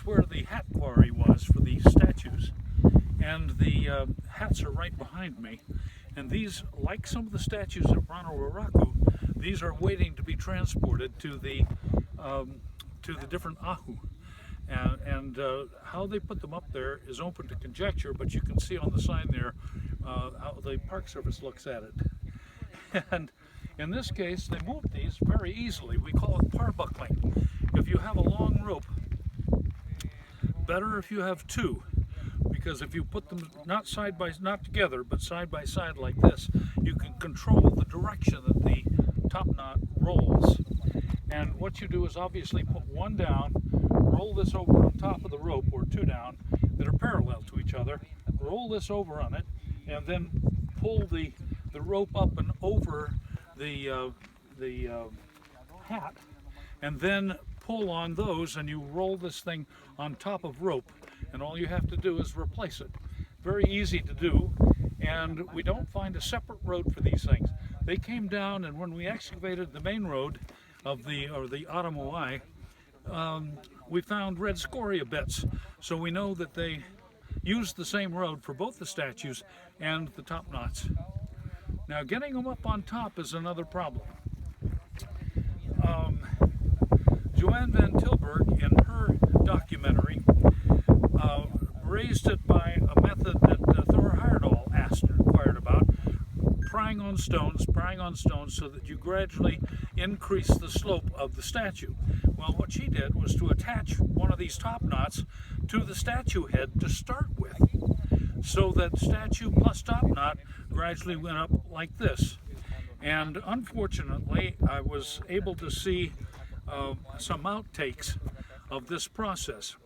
where the hat quarry was for the statues, and the hats are right behind me. And these, like some of the statues at Ranawaraku, these are waiting to be transported to the different ahu. And how they put them up there is open to conjecture, but you can see on the sign there how the Park Service looks at it. And in this case, they moved these very easily. We call it parbuckling. If you have a long rope, better if you have two, because if you put them not together, but side by side like this, you can control the direction that the top knot rolls. And what you do is obviously put one down, roll this over on top of the rope, or two down that are parallel to each other, roll this over on it, and then pull the rope up and over the hat, and then pull on those, and you roll this thing on top of rope, and all you have to do is replace it. Very easy to do, and we don't find a separate road for these things. They came down, and when we excavated the main road of the Aramoai, we found red scoria bits, so we know that they used the same road for both the statues and the top knots. Now, getting them up on top is another problem. Joanne Van Tilburg, in her documentary, raised it by a method that Thor Heyerdahl asked and inquired about, prying on stones so that you gradually increase the slope of the statue. Well, what she did was to attach one of these top knots to the statue head to start with, so that statue plus top knot gradually went up like this. And unfortunately, I was able to see some outtakes of this process.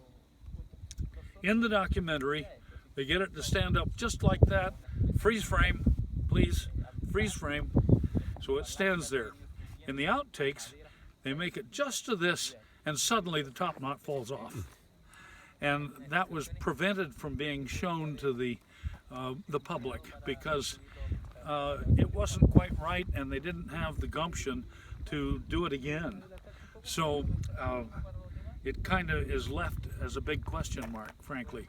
In the documentary, they get it to stand up just like that. Freeze frame, please, freeze frame, so it stands there. In the outtakes, they make it just to this, and suddenly the top knot falls off. And that was prevented from being shown to the public because it wasn't quite right, and they didn't have the gumption to do it again. So it kind of is left as a big question mark, frankly.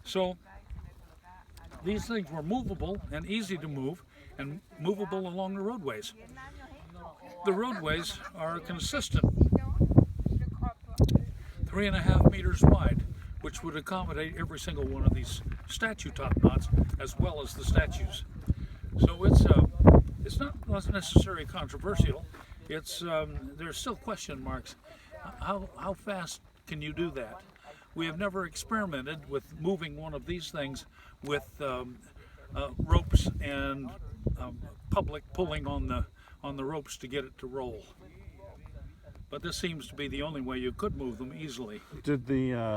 So these things were movable and easy to move, and movable along the roadways. The roadways are consistent, 3.5 meters wide, which would accommodate every single one of these statue top knots as well as the statues. So it's not necessarily controversial. There's still question marks. How fast can you do that? We have never experimented with moving one of these things with ropes and public pulling on the ropes to get it to roll. But this seems to be the only way you could move them easily. Did the